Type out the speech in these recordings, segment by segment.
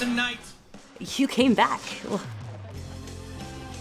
tonight. You came back.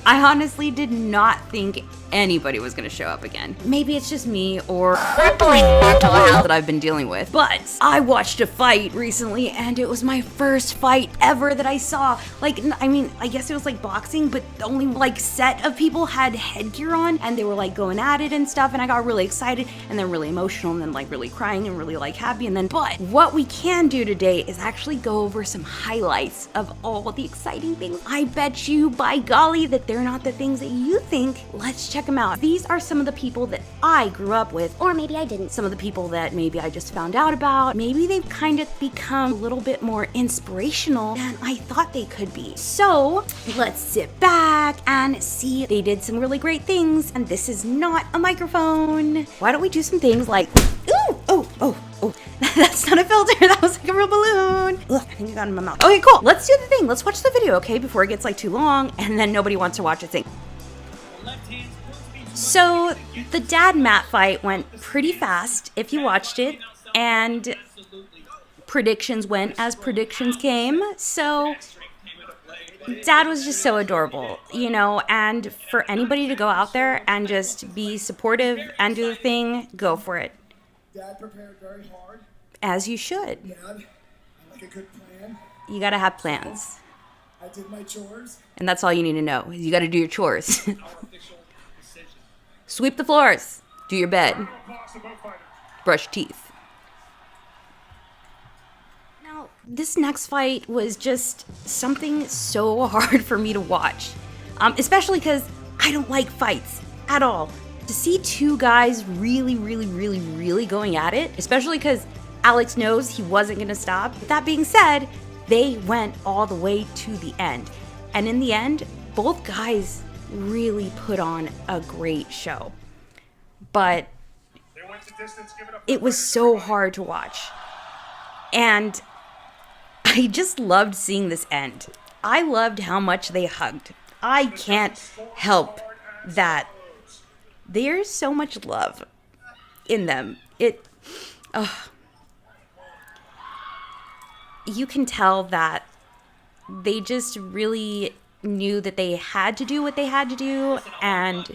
I honestly did not think anybody was gonna show up again. Maybe it's just me or crippling mental health that I've been dealing with. But I watched a fight recently and it was my first fight ever that I saw. Like, I mean, I guess it was like boxing, but the only like set of people had headgear on and they were like going at it and stuff, and I got really excited and then really emotional and then like really crying and really like happy, and then, but what we can do today is actually go over some highlights of all the exciting things. I bet you, by golly, that they're not the things that you think. Let's check them out. These are some of the people that I grew up with, or maybe I didn't. Some of the people that maybe I just found out about. Maybe they've kind of become a little bit more inspirational than I thought they could be. So let's sit back and see. They did some really great things, and this is not a microphone. Why don't we do some things like, ooh, oh, that's not a filter, that was like a real balloon. Ugh, I think I got it in my mouth. Okay, cool, let's do the thing. Let's watch the video, okay, before it gets like too long and then nobody wants to watch it thing. So the dad Matt fight went pretty fast if you watched it, and predictions went as predictions came. So dad was just so adorable, you know, and for anybody to go out there and just be supportive and do the thing, go for it. Dad prepared very hard. As you should. Dad, I like a good plan. You gotta have plans. I did my chores. And that's all you need to know. Is you gotta do your chores. Sweep the floors. Do your bed. Brush teeth. Now, this next fight was just something so hard for me to watch. Especially because I don't like fights at all. To see two guys really going at it, especially because Alex knows he wasn't gonna stop. That being said, they went all the way to the end. And in the end, both guys really put on a great show. But it was so hard to watch. And I just loved seeing this end. I loved how much they hugged. I can't help that. There's so much love in them. You can tell that they just really knew that they had to do what they had to do, and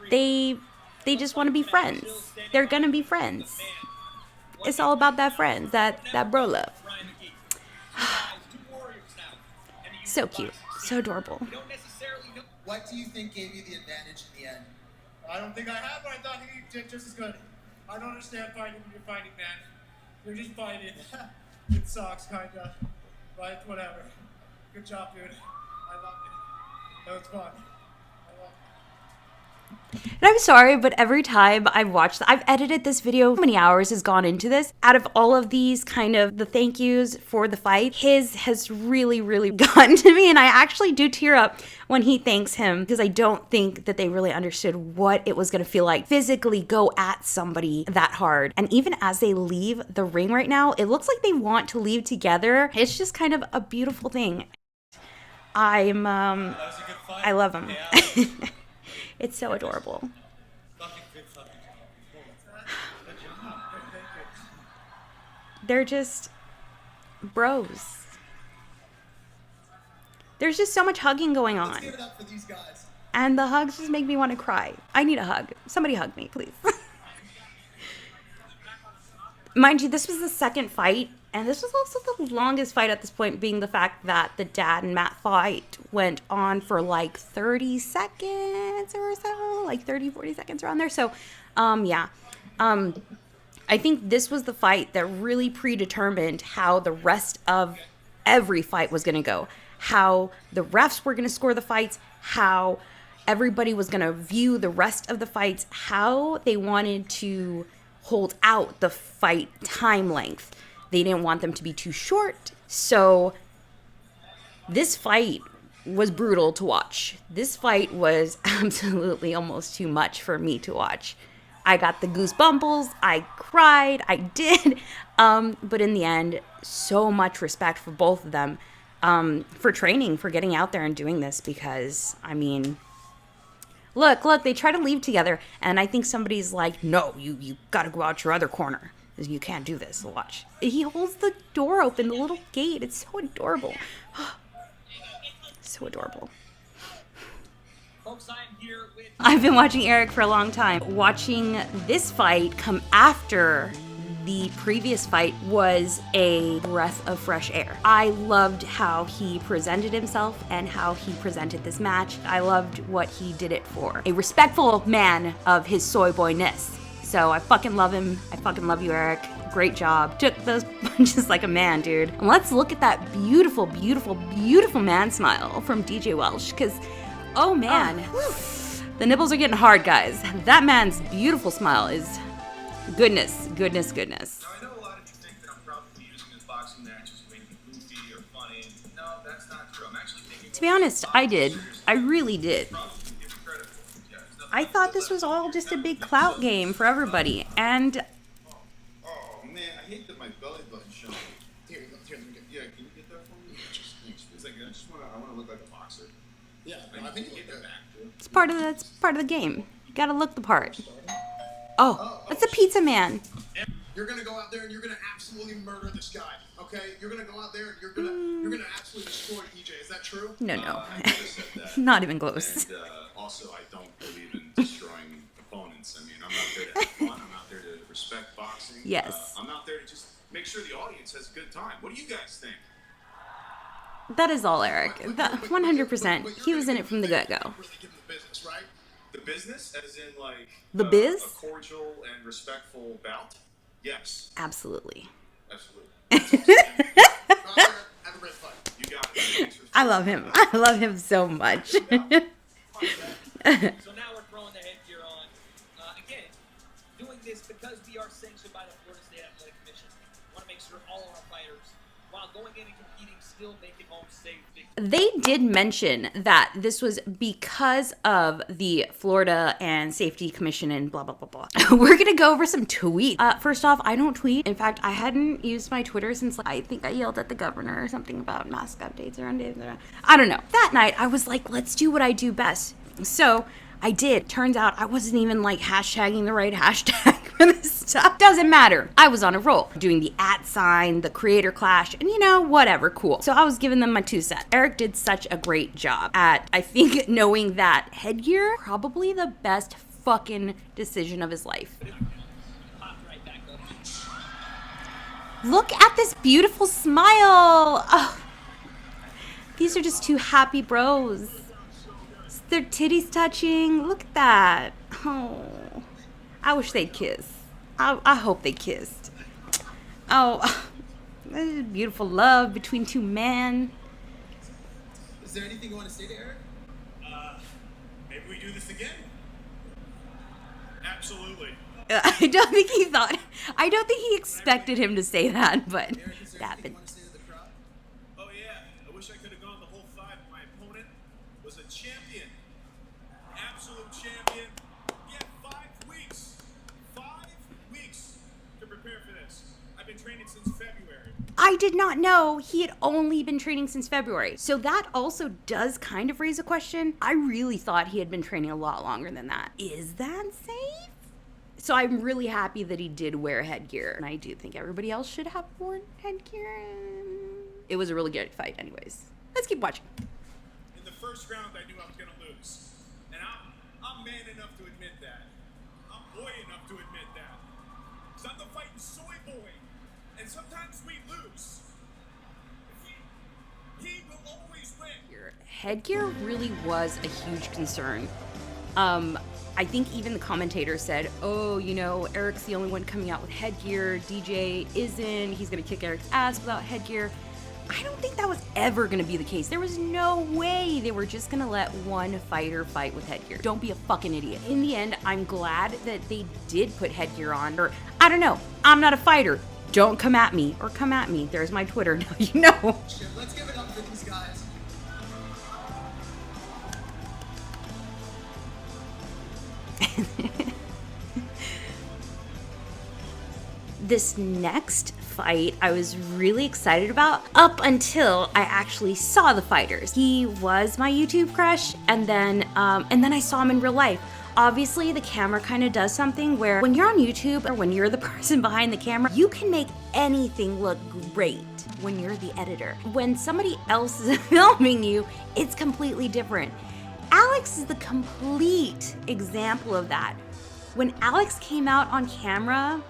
they just want to be friends. They're gonna be friends. It's all about that friends, that bro love. So cute, so adorable. What do you think gave you the advantage in the end? I don't think I have, but I thought he did just as good. I don't understand fighting when you're fighting, man. You're just fighting. It sucks, kinda. But whatever. Good job, dude. I loved it. That was fun. I loved it. And I'm sorry, but every time I've edited this video, how many hours has gone into this? Out of all of these kind of the thank yous for the fight, his has really gotten to me, and I actually do tear up when he thanks him, because I don't think that they really understood what it was going to feel like physically go at somebody that hard. And even as they leave the ring right now, it looks like they want to leave together. It's just kind of a beautiful thing. I love him. Yeah. It's so adorable. They're just bros. There's just so much hugging going on. Let's give it up for these guys. And the hugs just make me want to cry. I need a hug. Somebody hug me, please. Mind you, this was the second fight, and this was also the longest fight at this point, being the fact that the dad and Matt fight went on for like 30 seconds or so, like 30, 40 seconds around there. So, yeah. I think this was the fight that really predetermined how the rest of every fight was going to go. How the refs were going to score the fights, how everybody was going to view the rest of the fights, how they wanted to hold out the fight time length. They didn't want them to be too short. So this fight was brutal to watch. This fight was absolutely almost too much for me to watch. I got the goosebumples, I cried, I did. But in the end, so much respect for both of them. For training, for getting out there and doing this, because, I mean, look, they try to leave together, and I think somebody's like, no, you gotta go out your other corner. You can't do this. Watch. He holds the door open, the little gate. It's so adorable. So adorable. Folks, I'm here with... I've been watching Eric for a long time. Watching this fight come after the previous fight was a breath of fresh air. I loved how he presented himself and how he presented this match. I loved what he did it for. A respectful man of his soy boy-ness. So I fucking love him. I fucking love you, Eric. Great job. Took those punches like a man, dude. And let's look at that beautiful, beautiful, beautiful man smile from DJ Welsh, because, oh man, the nipples are getting hard, guys. That man's beautiful smile is goodness, goodness, goodness. Now, I know a lot of you think that I'm probably using this boxing match to make it goofy or funny. No, that's not true. I'm actually thinking... To be honest, I did. I really did. I thought this was all just a big clout game for everybody, and... Oh, man, I hate that my belly button showing. Here, let me get... Yeah, can you get that for me? Thanks. Is that good? I want to look like a boxer. Yeah, I think you get that back, too. It's part of the game. You gotta look the part. Oh, that's a pizza man. You're gonna go out there and you're gonna absolutely murder this guy, okay? You're gonna go out there and you're gonna absolutely destroy DJ. Is that true? No. I never said that. Not even close. And also, I don't believe in destroying opponents. I mean, I'm out there to have fun. I'm out there to respect boxing. Yes. I'm out there to just make sure the audience has a good time. What do you guys think? That is all Eric. 100%. He was in it from the get-go. Really give him the business, right? The business, as in like The biz? a cordial and respectful bout. Yes, Absolutely. absolutely. Go out there, have a great fight. You got it. Thanks for- I love him. I love him so much. So now we're throwing the headgear on. Again, doing this because we are sanctioned by the Florida State Athletic Commission. Want to make sure all of our fighters, while going in and competing, still make it home safe. They did mention that this was because of the Florida and Safety Commission and blah, blah, blah, blah. We're going to go over some tweets. First off, I don't tweet. In fact, I hadn't used my Twitter since I think I yelled at the governor or something about mask updates or undates. I don't know. That night, I was like, let's do what I do best. So I did. Turns out I wasn't even like hashtagging the right hashtag for this stuff. Doesn't matter. I was on a roll. Doing the @sign, the creator clash, and you know, whatever, cool. So I was giving them my 2 cents. Eric did such a great job at, I think, knowing that headgear, probably the best fucking decision of his life. Look at this beautiful smile. Oh, these are just 2 happy bros. Their titties touching. Look at that. Oh, I wish they'd kiss. I hope they kissed. Oh, this is beautiful love between 2 men. Is there anything you want to say to Eric? Maybe we do this again? Absolutely. I don't think he expected him to say that, but Eric, is there that anything you been. want to say to the crowd? Oh yeah, I wish I could have gone the whole 5. My opponent was a champion. Absolute champion. He had 5 weeks. 5 weeks to prepare for this. I've been training since February. I did not know he had only been training since February. So that also does kind of raise a question. I really thought he had been training a lot longer than that. Is that safe? So I'm really happy that he did wear headgear. And I do think everybody else should have worn headgear. It was a really good fight anyways. Let's keep watching. In the first round, I knew I was going to lose. And I'm man enough to admit that. I'm boy enough to admit that. Because I'm the fighting soy boy. And sometimes we lose. He will always win. Headgear really was a huge concern. I think even the commentator said, oh, you know, Eric's the only one coming out with headgear. DJ isn't. He's going to kick Eric's ass without headgear. I don't think that was ever going to be the case. There was no way they were just going to let one fighter fight with headgear. Don't be a fucking idiot. In the end, I'm glad that they did put headgear on. Or, I don't know. I'm not a fighter. Don't come at me. Or come at me. There's my Twitter. Now you know. Let's give it up for these guys. This next fight I was really excited about up until I actually saw the fighters. He was my YouTube crush, and then I saw him in real life. Obviously, the camera kind of does something where when you're on YouTube or when you're the person behind the camera, you can make anything look great when you're the editor. When somebody else is filming you, it's completely different. Alex is the complete example of that. When Alex came out on camera,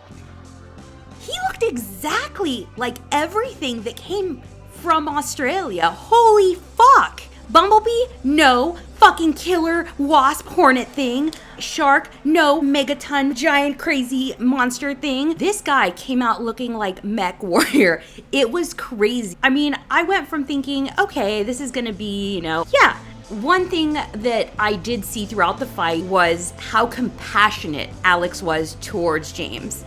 he looked exactly like everything that came from Australia. Holy fuck! Bumblebee? No. Fucking killer wasp hornet thing. Shark? No. Megaton giant crazy monster thing. This guy came out looking like Mech Warrior. It was crazy. I mean, I went from thinking, okay, this is gonna be, yeah. One thing that I did see throughout the fight was how compassionate Alex was towards James.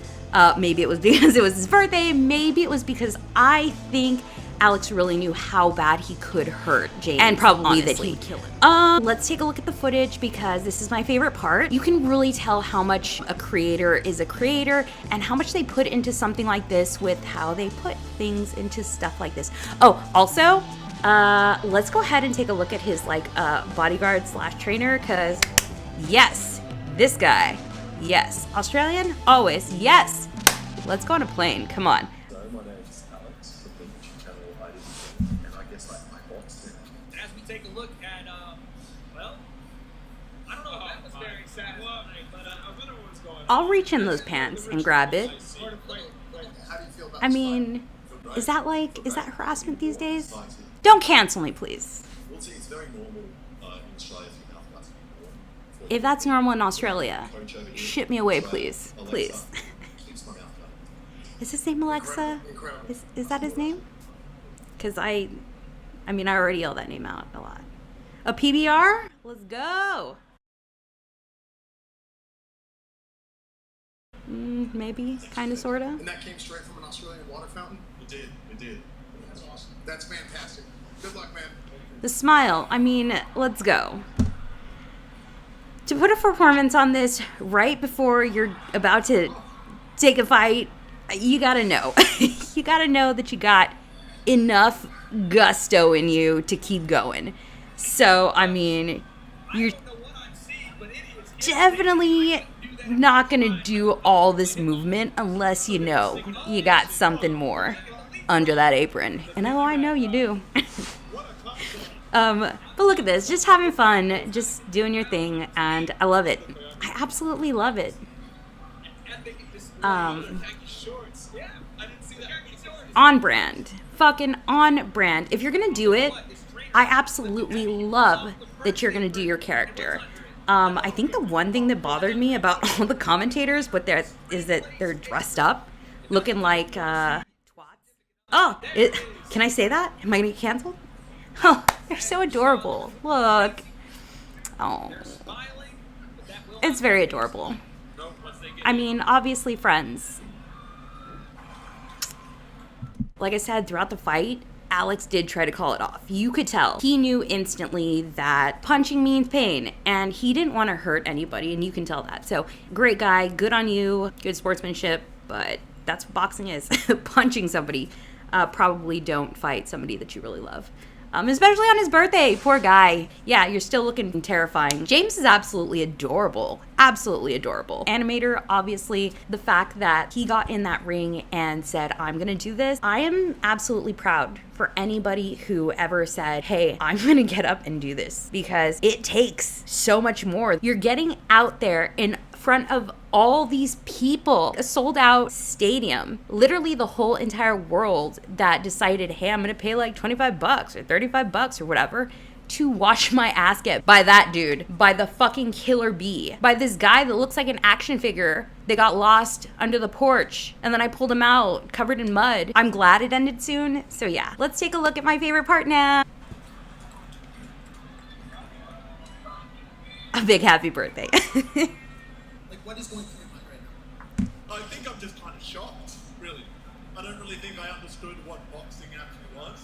Maybe it was because it was his birthday. Maybe it was because I think Alex really knew how bad he could hurt James. And probably honestly, that he would kill him. Let's take a look at the footage because this is my favorite part. You can really tell how much a creator is a creator and how much they put into something like this with how they put things into stuff like this. Oh, also, let's go ahead and take a look at his bodyguard / trainer because yes, this guy, yes. Australian, always, yes. Let's go on a plane, come on. So my name's Alex from the YouTube channel Ididathing, and I guess my box. As we take a look at, well, I don't know if that was very satisfying, but I wonder what's going on. I'll reach in those pants and grab it. How do you feel about I this mean, is that harassment these days? Don't cancel me, please. Well, see, it's very normal in Australia for mouth guards to be worn. If that's normal in Australia, ship me away, please. Please. Keeps my mouth guard. Is his name Alexa? Incredible. Is that his name? Because I already yell that name out a lot. A PBR? Let's go. Maybe, kind of, sort of. And that came straight from an Australian water fountain? It did. That's awesome. That's fantastic. Good luck, man. The smile, let's go. To put a performance on this right before you're about to take a fight, you gotta know. You gotta know that you got enough gusto in you to keep going. So, you're definitely not gonna do all this movement unless you know you got something more under that apron. And I know you do. But look at this, just having fun, just doing your thing, and I love it. I absolutely love it. On brand. Fucking on brand. If you're gonna do it, I absolutely love that you're gonna do your character. I think the one thing that bothered me about all the commentators is that they're dressed up, looking like twats. Oh, can I say that? Am I gonna get canceled? Oh, they're so adorable. Look. Oh. It's very adorable. Obviously friends. Like I said, throughout the fight, Alex did try to call it off. You could tell. He knew instantly that punching means pain, and he didn't want to hurt anybody, and you can tell that. So, great guy, good on you, good sportsmanship, but that's what boxing is. Punching somebody. Probably don't fight somebody that you really love. Especially on his birthday, poor guy. Yeah, you're still looking terrifying. James is absolutely adorable. Absolutely adorable. Animator, obviously, the fact that he got in that ring and said, I'm gonna do this. I am absolutely proud for anybody who ever said, hey, I'm gonna get up and do this, because it takes so much more. You're getting out there in front of all these people, a sold out stadium, literally the whole entire world that decided, hey, I'm gonna pay like $25 or $35 or whatever to watch my ass get by that dude, by the fucking killer bee, by this guy that looks like an action figure that got lost under the porch and then I pulled him out covered in mud. I'm glad it ended soon. So yeah, let's take a look at my favorite part now. A big happy birthday. What is going through your mind right now? I think I'm just kind of shocked, really. I don't really think I understood what boxing actually was.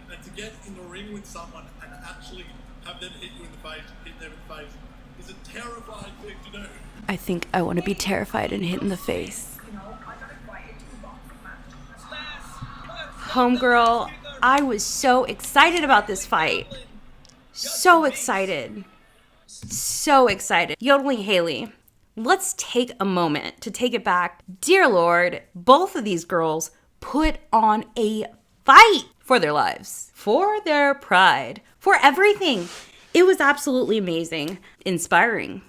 And to get in the ring with someone and actually have them hit you in the face, hit them in the face, is a terrifying thing to do. I think I want to be terrified and hit in the face. Homegirl, I was so excited about this fight. So excited. So excited. Yodeling Haley. Let's take a moment to take it back. Dear Lord, both of these girls put on a fight for their lives, for their pride, for everything. It was absolutely amazing. Inspiring.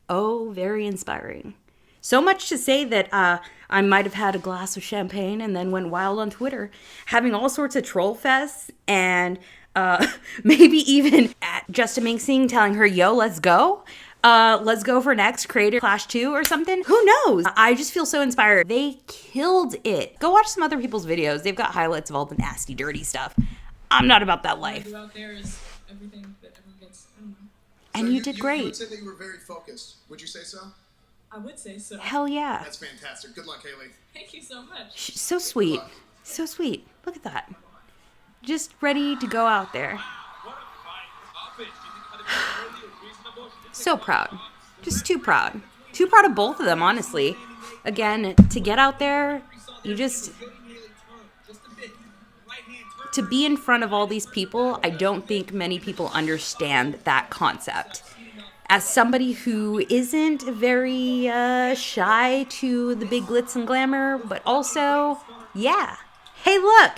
Oh, very inspiring. So much to say that I might have had a glass of champagne and then went wild on Twitter, having all sorts of troll fests and maybe even at JustaMinxing telling her, yo, let's go. Let's go for next Creator Clash 2 or something. Who knows? I just feel so inspired. They killed it. Go watch some other people's videos. They've got highlights of all the nasty, dirty stuff. I'm not about that life. Out there is everything that everyone gets. I don't know. And So you did great. You would say that you were very focused. Would you say so? I would say so. Hell yeah. That's fantastic. Good luck, Haley. Thank you so much. So sweet. So sweet. Look at that. Just ready to go out there. So proud. Just too proud. Too proud of both of them, honestly. Again, to get out there, you just... To be in front of all these people, I don't think many people understand that concept. As somebody who isn't very shy to the big glitz and glamour, but also, yeah. Hey, look!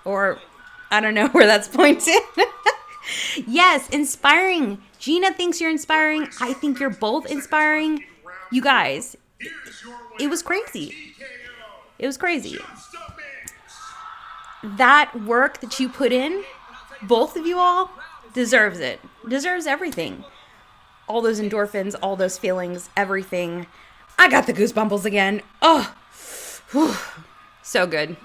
Or, I don't know where that's pointed. Yes, inspiring. Gina thinks you're inspiring. I think you're both inspiring. You guys, it was crazy. It was crazy. That work that you put in, both of you all, deserves it. Deserves everything. All those endorphins, all those feelings, everything. I got the goosebumps again. Oh, whew. So good.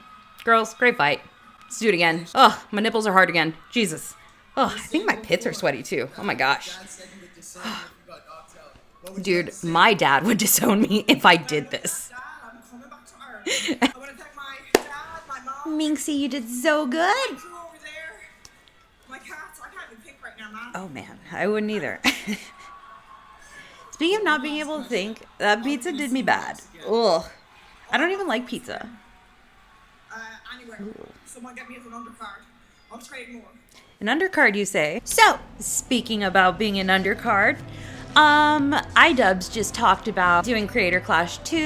Girls, great fight. Let's do it again. Oh, my nipples are hard again. Jesus. Oh, I think my pits are sweaty too. Oh my gosh. Dude, my dad would disown me if I did this. Minxie, you did so good. Oh man, I wouldn't either. Speaking of not being able to think, that pizza did me bad. Ugh. I don't even like pizza. Someone get me as an undercard. I'll trade more. An undercard, you say? So, speaking about being an undercard, iDubbbz just talked about doing Creator Clash 2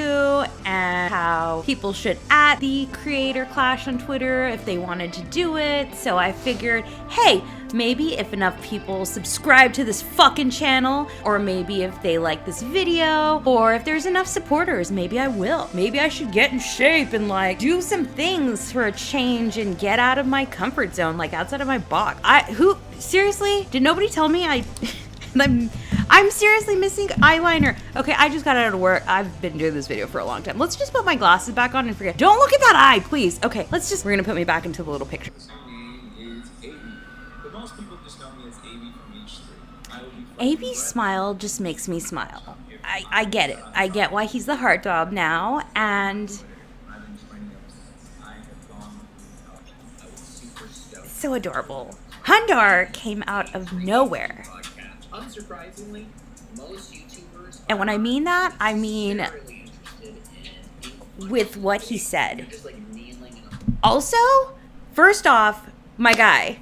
and how people should add the Creator Clash on Twitter if they wanted to do it. So I figured, hey, maybe if enough people subscribe to this fucking channel, or maybe if they like this video, or if there's enough supporters, maybe I will. Maybe I should get in shape and like do some things for a change and get out of my comfort zone, like outside of my box. Seriously? Did nobody tell me I'm seriously missing eyeliner. Okay, I just got out of work. I've been doing this video for a long time. Let's just put my glasses back on and forget. Don't look at that eye, please. Okay, we're gonna put me back into the little picture. Most people just know me as AB from H3. AB's smile just makes me smile. I get it. I get why he's the heartthrob now, and so adorable. HUNDAR came out of nowhere. Unsurprisingly, most YouTubers And when I mean that, I mean with what he said. Also, first off, my guy,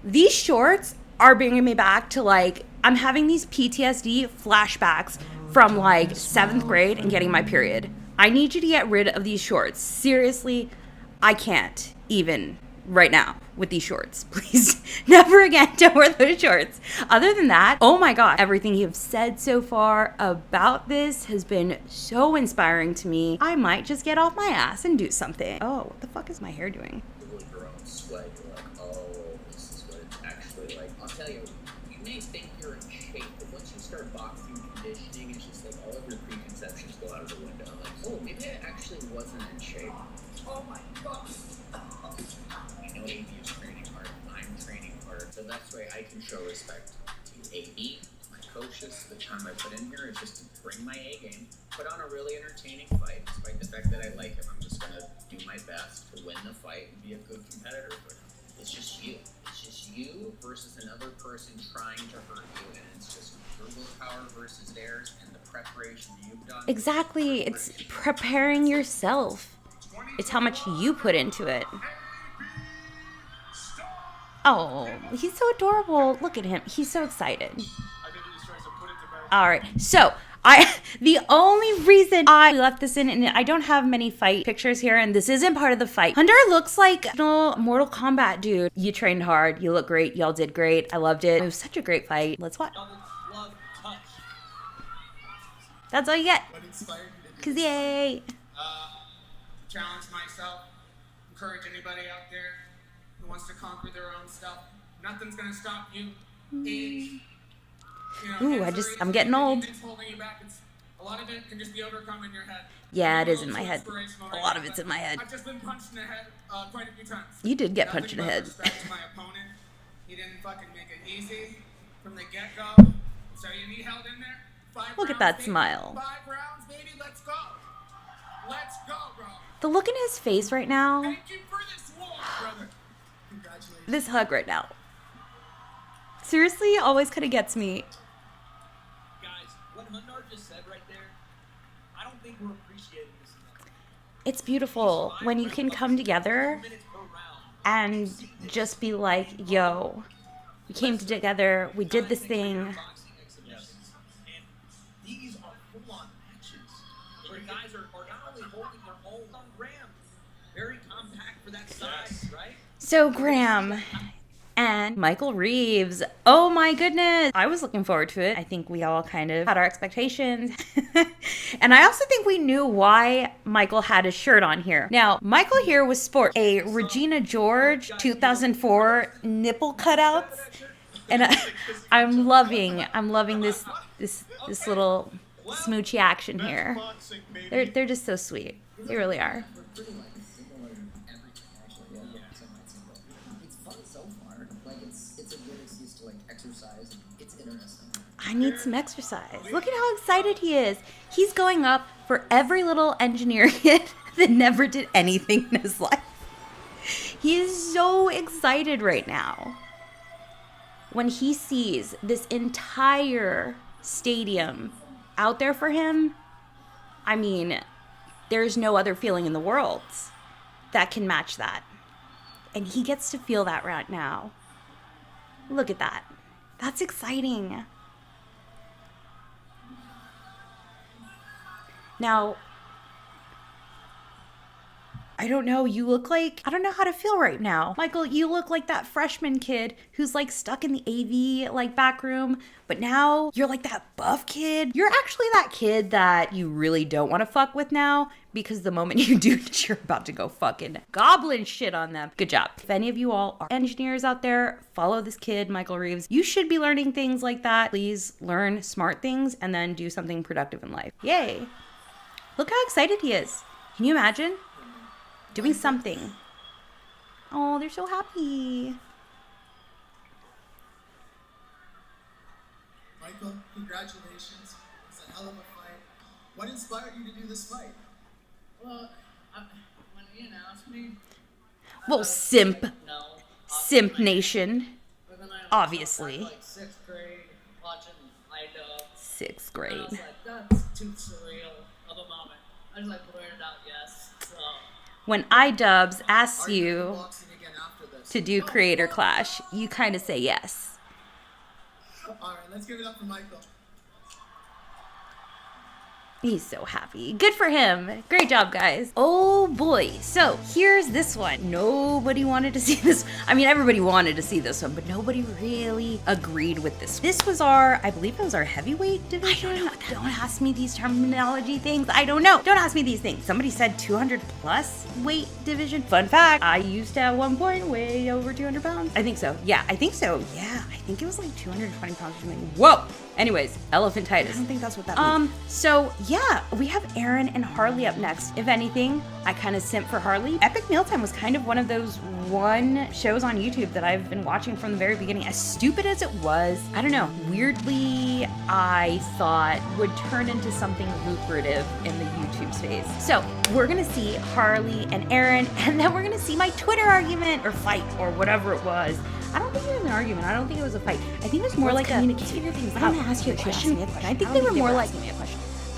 these shorts are bringing me back to like, I'm having these PTSD flashbacks from like 7th grade and getting my period. I need you to get rid of these shorts. Seriously, I can't even right now with these shorts. Please, never again, don't wear those shorts. Other than that, oh my God, everything you've said so far about this has been so inspiring to me. I might just get off my ass and do something. Oh, what the fuck is my hair doing? Your own sweat, you're like, oh, this is what it's actually like. I'll tell you, you may think you're in shape, but once you start boxing conditioning, it's just like all of your preconceptions go out of the window. Like, oh, maybe I actually wasn't in shape. Oh my God. I know AB is training hard. I'm training hard. The best way I can show respect to AB, my coaches, the time I put in here is just to bring my A game, put on a really entertaining fight. Despite the fact that I like him, I'm just gonna do my best to win the fight and be a good competitor for him. It's just you. It's just you versus another person trying to hurt you, and it's just your willpower versus theirs and the preparation you've done. Exactly. It's preparing yourself. It's how much you put into it. Oh, he's so adorable. Look at him. He's so excited. All right. So the only reason I left this in, and I don't have many fight pictures here, and this isn't part of the fight. HUNDAR looks like a Mortal Kombat dude. You trained hard. You look great. Y'all did great. I loved it. It was such a great fight. Let's watch. That's all you get. Cause yay. Challenge myself. Encourage anybody out there who wants to conquer their own stuff. Nothing's gonna stop you. Age. Ooh, I'm getting old. Holding you back. A lot of it can just be overcome in your head. Yeah, it is in my head. A lot of it's in my head. I've just been punched in the head quite a few times. You did get punched in the head. Respect to my opponent. He didn't fucking make it easy from the get-go. So he held in there. 5 Look at rounds, that baby. smile. 5 rounds, baby. Let's go. Let's go, bro. The look in his face right now. Thank you for this war, brother. Congratulations. This hug right now. Seriously, always kind of gets me. Guys, what HUNDAR just said right there, I don't think we're appreciating this enough. It's beautiful when you can come together and just be like, yo, we came together, we did this thing. These are full-on matches where guys are not only holding their own on Graham, very compact for that size, right? So Graham and Michael Reeves, oh my goodness, I was looking forward to it. I think we all kind of had our expectations. And I also think we knew why Michael had his shirt on here. Now, Michael here was sporting a Regina George 2004 nipple cutouts. And I'm loving this little smoochy action here. They're just so sweet. They really are. I need some exercise. Look at how excited he is. He's going up for every little engineer kid that never did anything in his life. He is so excited right now. When he sees this entire stadium out there for him, I mean, there's no other feeling in the world that can match that. And he gets to feel that right now. Look at that. That's exciting. Now, I don't know, you look like, I don't know how to feel right now. Michael, you look like that freshman kid who's like stuck in the AV like back room, but now you're like that buff kid. You're actually that kid that you really don't want to fuck with now, because the moment you do, you're about to go fucking goblin shit on them. Good job. If any of you all are engineers out there, follow this kid, Michael Reeves. You should be learning things like that. Please learn smart things and then do something productive in life. Yay. Look how excited he is. Can you imagine? Doing something. Oh, they're so happy. Michael, congratulations. It's a hell of a fight. What inspired you to do this fight? Well, when he announced me, Well, simp. Nation. Obviously. Like 6th grade, watching iDubbbz. 6th grade. I was like, that's too surreal of a moment. I just like blurted out yes. So. When iDubbbz asks you to do Creator Clash, you kind of say yes. All right, let's give it up for Michael. He's so happy. Good for him. Great job, guys. Oh boy. So here's this one. Nobody wanted to see this. I mean, everybody wanted to see this one, but nobody really agreed with this. This was our, I believe it was our heavyweight division. I don't know. Don't ask me these terminology things. I don't know. Don't ask me these things. Somebody said 200 plus weight division. Fun fact, I used to at one point weigh over 200 pounds. I think so. Yeah, I think so. Yeah, I think it was like 220 pounds or something. Whoa. Anyways, elephantitis. I don't think that's what that means. So yeah, we have Aaron and Harley up next. If anything, I kind of simp for Harley. Epic Mealtime was kind of one of those shows on YouTube that I've been watching from the very beginning. As stupid as it was, I don't know, weirdly, I thought would turn into something lucrative in the YouTube space. So we're gonna see Harley and Aaron, and then we're gonna see my Twitter argument or fight or whatever it was. I don't think it was an argument. I don't think it was a fight. I think it was more like communicating things out. I'm gonna ask you a question. I think they were more like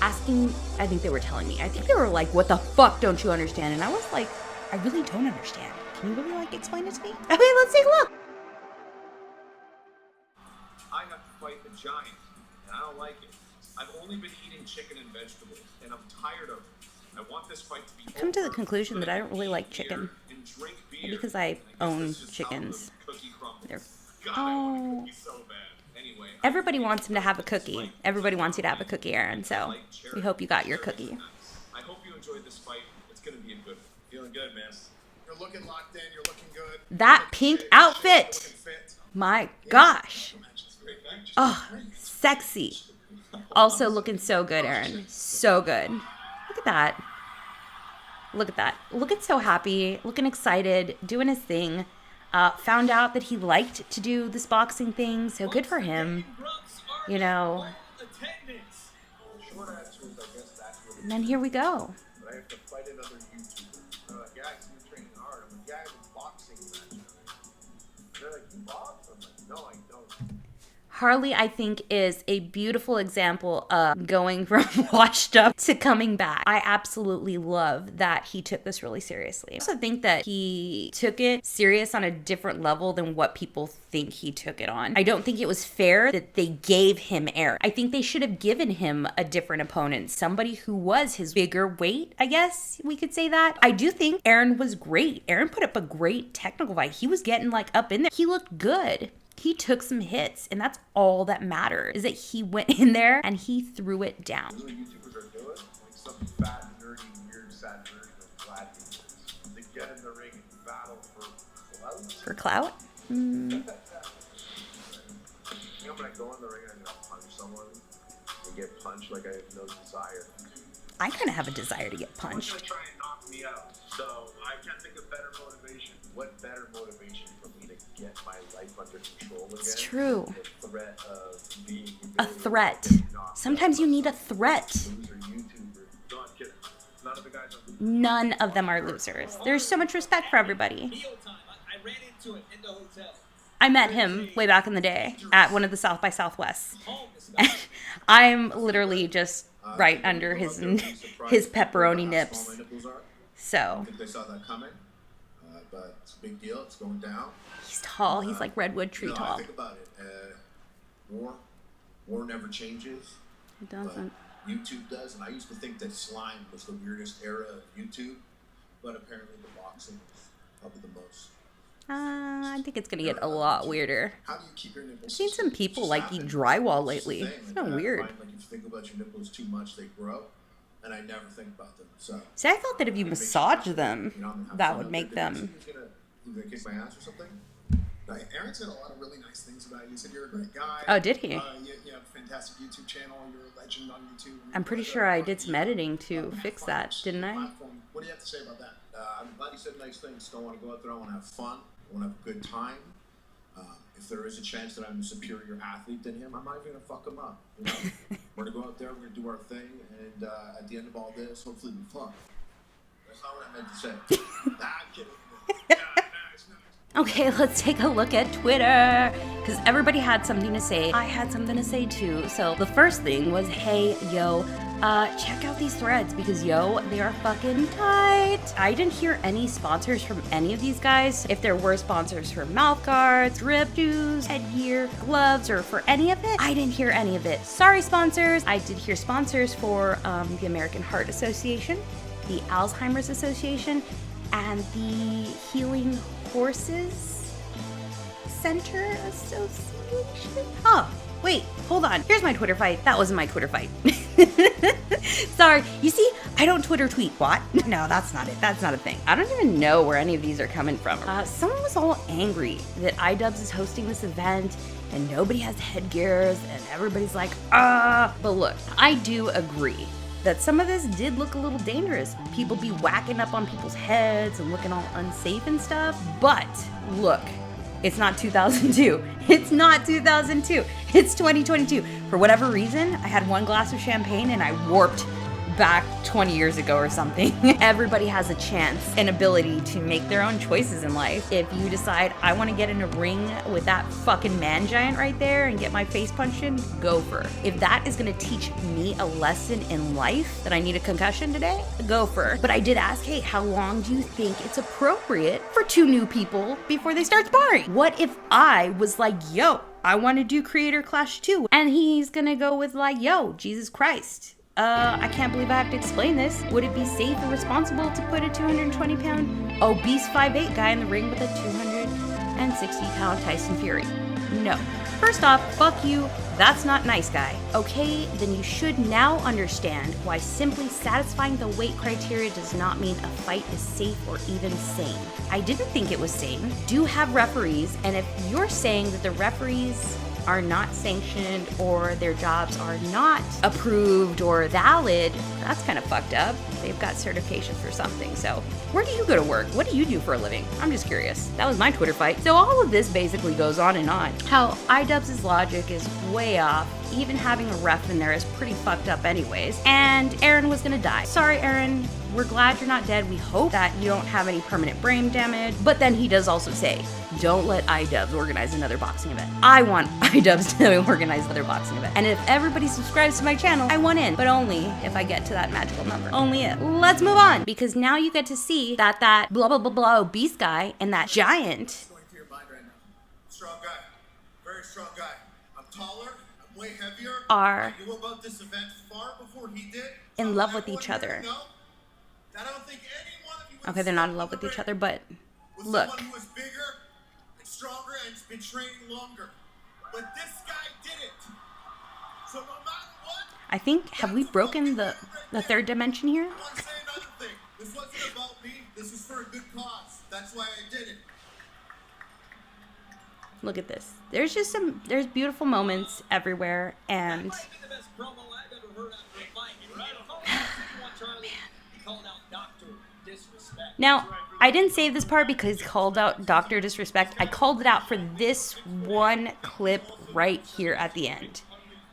asking. I think they were telling me. I think they were like, "What the fuck don't you understand?" And I was like, "I really don't understand. Can you really like explain it to me?" Okay, let's take a look. fight the giant, and I don't like it. I've only been eating chicken and vegetables, and I'm tired of it. I want this fight to be I've come to the over, conclusion so that I don't can really eat like beer chicken. and drink beer. Maybe because I And guess own that's just how the chickens. cookie crumbles. They're- God, I want a cookie so bad. Anyway, Everybody wants him to have a cookie. Everybody wants you to have a cookie, Aaron, so we hope you got your cookie. I hope you enjoyed this fight. It's gonna be a good one. Feeling good, man. You're looking locked in. You're looking good. That pink outfit! My gosh. Oh, sexy. Also looking so good, Aaron. So good. Look at that. Look at that. Looking so happy. Looking excited. Doing his thing. Found out that he liked to do this boxing thing, so good for him. You know. And then here we go. But I have to fight another YouTuber. They're like, guys, you're training hard. I'm like, yeah, I have a boxing match. They're like, you box? I'm like, no, I don't. Harley, I think, is a beautiful example of going from washed up to coming back. I absolutely love that he took this really seriously. I also think that he took it serious on a different level than what people think he took it on. I don't think it was fair that they gave him Aaron. I think they should have given him a different opponent, somebody who was his bigger weight, I guess we could say that. I do think Aaron was great. Aaron put up a great technical fight. He was getting like up in there. He looked good. He took some hits, and that's all that matters, is that he went in there and he threw it down. What YouTubers are doing, like some fat, nerdy, weird, sad version of gladiators. They get in the ring and battle for clout. For clout? Mm. You know, when I go in the ring, I'm gonna punch someone and get punched like I have no desire. I kind of have a desire to get Someone's punched. gonna try and knock me out, so I can't think of better motivation. What better motivation for me to get my life under control again? It's true. The threat of being A threat. Sometimes you need a threat. loser YouTuber. No, I'm kidding. None of the guys are None of them are losers. There's so much respect for everybody. Mealtime. I ran into it in the hotel. I met him way back in the day at one of the South by Southwest. Homeless. And I'm literally just right under his pepperoni nips. Small my nipples are. I So don't think they saw that coming, but it's a big deal. It's going down. he's tall. He's like redwood tree You know, tall. I think about it. War never changes. It doesn't. But YouTube does, and I used to think that slime was the weirdest era of YouTube, but apparently the boxing is probably the most. I think it's gonna get a lot weirder. How do you keep your nipples? I've seen some people Just like happen. eat drywall It's lately. the thing. It's so I weird. find, like, if you think about your nipples too much, they grow, and I never think about them. So See, I thought that if you it makes massage you- them, you know, I'm gonna have that fun would out make there. them. Who's gonna kick my ass or something? Aaron said a lot of really nice things about you. He said you're a great guy. Oh, did he? You have a fantastic YouTube channel. You're a legend on YouTube. I'm pretty sure I did some editing to fix that, didn't I? Platform. What do you have to say about that? I'm glad he said nice things. Don't want to go out there. I want to have fun. I want to have a good time. If there is a chance that I'm a superior athlete than him, I'm not even going to fuck him up. You know? We're going to go out there. We're going to do our thing. And at the end of all this, hopefully we fun. That's not what I meant to say. Nah, I'm kidding. Yeah, nice. Okay, let's take a look at Twitter, because everybody had something to say. I had something to say too. So the first thing was, hey, yo, check out these threads, because yo, they are fucking tight. I didn't hear any sponsors from any of these guys. If there were sponsors for mouth guards, drip shoes, headgear, gloves, or for any of it, I didn't hear any of it. Sorry, sponsors. I did hear sponsors for the American Heart Association, the Alzheimer's Association, and the Healing Horses Center Association. Oh, wait, hold on. Here's my Twitter fight. That wasn't my Twitter fight. Sorry. You see, I don't Twitter tweet. What? No, that's not it. That's not a thing. I don't even know where any of these are coming from. Someone was all angry that iDubbbz is hosting this event and nobody has headgears and everybody's like, But look, I do agree that some of this did look a little dangerous. People be whacking up on people's heads and looking all unsafe and stuff. But look, it's not 2002. It's not 2002. It's 2022. For whatever reason, I had one glass of champagne and I warped back 20 years ago or something. Everybody has a chance and ability to make their own choices in life. If you decide I want to get in a ring with that fucking man giant right there and get my face punched in, go for it. If that is going to teach me a lesson in life that I need a concussion today, go for it. But I did ask, hey, how long do you think it's appropriate for two new people before they start sparring? What if I was like, yo, I want to do Creator Clash 2. And he's gonna go with like, yo, Jesus Christ. I can't believe I have to explain this. Would it be safe or responsible to put a 220-pound obese 5'8" guy in the ring with a 260-pound Tyson Fury? No. First off, fuck you. That's not nice, guy. Okay, then you should now understand why simply satisfying the weight criteria does not mean a fight is safe or even sane. I didn't think it was sane. Do have referees, and if you're saying that the referees are not sanctioned or their jobs are not approved or valid, that's kind of fucked up. They've got certification for something. So where do you go to work? What do you do for a living? I'm just curious. That was my Twitter fight. So all of this basically goes on and on. How iDubbbz's logic is way off. Even having a ref in there is pretty fucked up anyways. And Aaron was gonna die. Sorry, Aaron. We're glad you're not dead. We hope that you don't have any permanent brain damage. But then he does also say, don't let iDubbbz organize another boxing event. I want iDubbbz to organize another boxing event. And if everybody subscribes to my channel, I want in. But only if I get to that magical number. Only if. Let's move on. Because now you get to see that blah blah blah blah obese guy and that giant. Going through your mind right now. Strong guy. Very strong guy. I'm taller. I'm way heavier. Are I knew about this event far before he did. in love with each other. I don't think any one of you Okay, they're not in love with each other, but look. Someone who is bigger and stronger and has been training longer. But this guy did it. So no matter what, I think, have we broken the third dimension here? I want to say another thing. This wasn't about me. This was for a good cause. That's why I did it. Look at this. There's beautiful moments everywhere, and That might be the best promo I've ever heard after a fight. Charlie, he called out Dr. Disrespect. now I didn't save this part because he called out Dr. Disrespect. I called it out for this one clip right here at the end.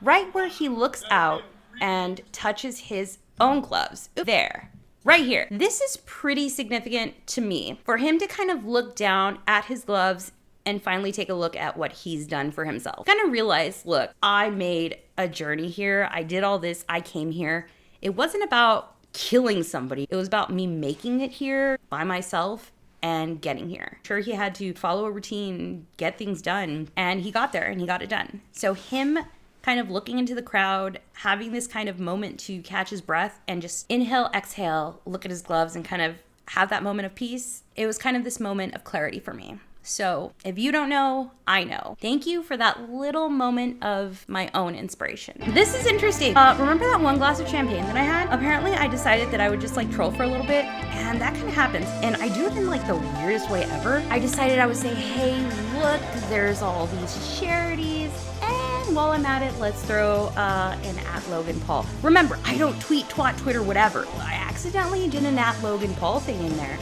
Right where he looks out and touches his own gloves. There. Right here. This is pretty significant to me. For him to kind of look down at his gloves and finally take a look at what he's done for himself. Kind of realize, look, I made a journey here. I did all this. I came here. It wasn't about killing somebody. It was about me making it here by myself and getting here. Sure, he had to follow a routine, get things done, and he got there and he got it done. So him kind of looking into the crowd, having this kind of moment to catch his breath and just inhale, exhale, look at his gloves and kind of have that moment of peace. It was kind of this moment of clarity for me. So if you don't know, I know. Thank you for that little moment of my own inspiration. This is interesting. Remember that one glass of champagne that I had? Apparently I decided that I would just like troll for a little bit, and that kind of happens. And I do it in like the weirdest way ever. I decided I would say, hey, look, there's all these charities, and while I'm at it, let's throw an @Logan Paul. Remember, I don't tweet, twat, Twitter, whatever. I accidentally did an @Logan Paul thing in there.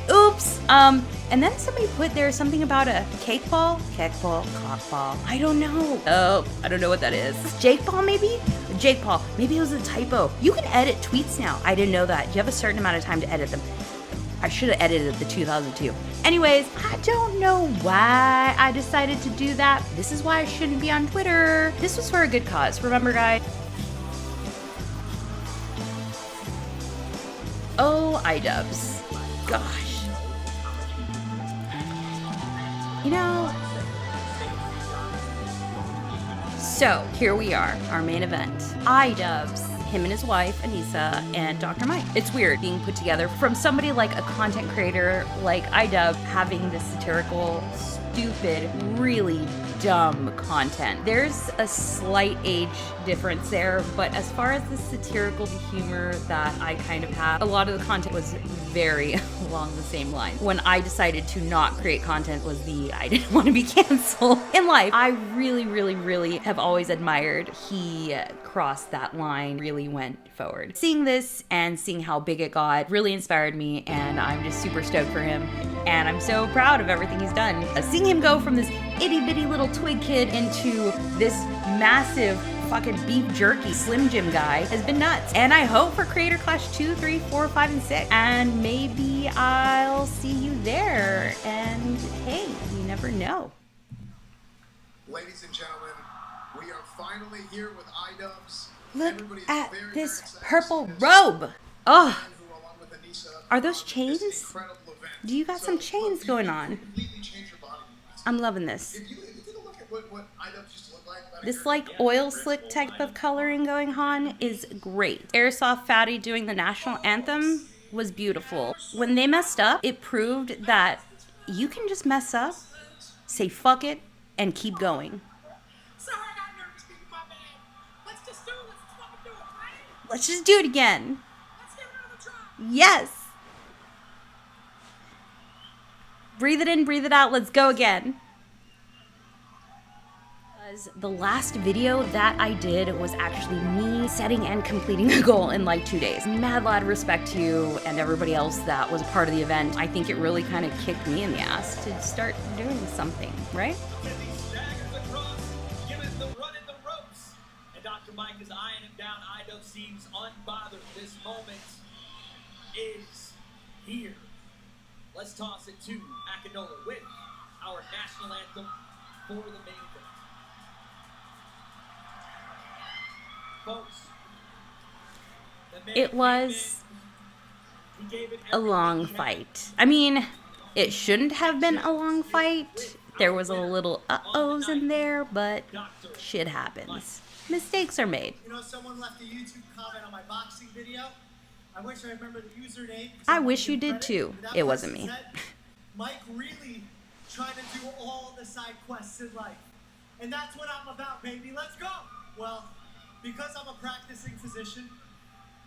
Oops. And then somebody put there something about a cake ball, cock ball. I don't know. Oh, I don't know what that is. Jake ball, maybe? Jake Paul. Maybe it was a typo. You can edit tweets now. I didn't know that. You have a certain amount of time to edit them. I should have edited the 2002. Anyways, I don't know why I decided to do that. This is why I shouldn't be on Twitter. This was for a good cause. Remember, guys? Oh, iDubbbz. Gosh. You know, so here we are, our main event. iDubbbz, him and his wife, Anissa, and Dr. Mike. It's weird being put together from somebody like a content creator like iDubbbz having this satirical, stupid, really dumb content. There's a slight age difference there, but as far as the satirical humor that I kind of have, a lot of the content was very along the same line. When I decided to not create content was I didn't want to be canceled in life. I really have always admired he crossed that line, really went forward. Seeing this and seeing how big it got really inspired me, and I'm just super stoked for him. And I'm so proud of everything he's done. Seeing him go from this itty bitty little twig kid into this massive fucking beef jerky Slim Jim guy has been nuts. And I hope for Creator Clash 2, 3, 4, 5, and 6. And maybe I'll see you there. And hey, you never know. Ladies and gentlemen, we are finally here with iDubbbz. Look Everybody is at very, this very excited purple to see this. robe. Oh, Who, along with Anissa, are those this chains? incredible event. Do you got some chains look, going you on? completely changed your body in the last I'm loving this. If you take a look at what iDubbbz used to look like, about a This year like ago, oil slick type of coloring going on is great. Airsoft Fatty doing the national anthem was beautiful. When they messed up, it proved that you can just mess up, say fuck it, and keep going. Sorry, I got nervous being my man. Let's just do it. Let's fucking do it, right? Let's just do it again. Let's give it another try. Yes. Breathe it in, breathe it out. Let's go again. The last video that I did was actually me setting and completing a goal in like 2 days. Mad lad respect to you and everybody else that was a part of the event. I think it really kind of kicked me in the ass to start doing something, right? And Dr. Mike is eyeing him down. iDubbbz seems unbothered. This moment is here. Let's toss it to Akinola with our national anthem for the main event. Folks, it was a long fight. I mean, it shouldn't have been a long fight. There was a little uh-ohs in there, but shit happens. Mistakes are made. You know, someone left a YouTube comment on my boxing video. I wish I remember the username. I wish you did too. It wasn't me. Mike really trying to do all the side quests in life. And that's what I'm about, baby. Let's go. Well, because I'm a practicing physician,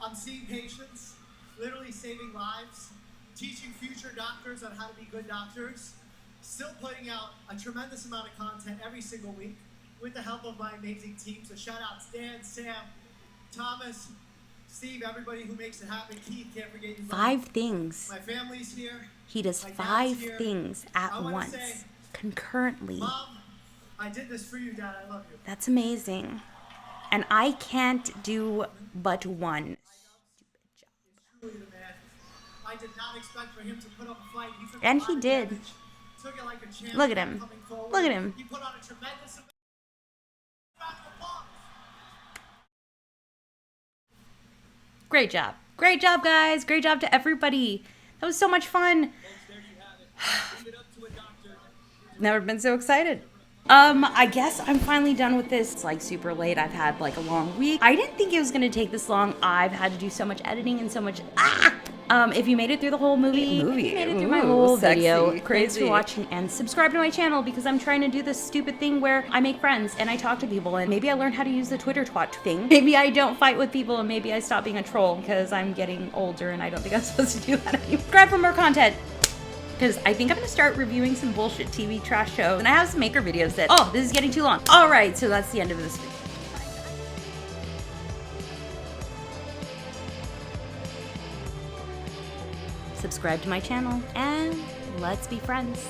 I'm seeing patients, literally saving lives, teaching future doctors on how to be good doctors, still putting out a tremendous amount of content every single week with the help of my amazing team. So shout out to Dan, Sam, Thomas, Steve, everybody who makes it happen. Keith, can't forget you. 5 things. My family's here. He does My dad's 5 here. things at once, Say, concurrently. Mom, I did this for you, Dad. I love you. That's amazing. And I can't do but one. Truly the man. I did not expect for him to put up a fight. And he did. Took it like a champion. Look at him. Look at him. He put on a tremendous amount of applause. Great job. Great job, guys. Great job to everybody. That was so much fun. Never been so excited. I guess I'm finally done with this. It's like super late. I've had like a long week. I didn't think it was gonna take this long. I've had to do so much editing and so much if you made it through the whole movie, if you made it through my whole video, thanks for watching and subscribe to my channel because I'm trying to do this stupid thing where I make friends and I talk to people and maybe I learn how to use the Twitter twat thing. Maybe I don't fight with people and maybe I stop being a troll because I'm getting older and I don't think I'm supposed to do that anymore. Subscribe for more content. Because I think I'm going to start reviewing some bullshit TV trash shows. And I have some maker videos that, oh, this is getting too long. All right, so that's the end of this video. Subscribe to my channel and let's be friends.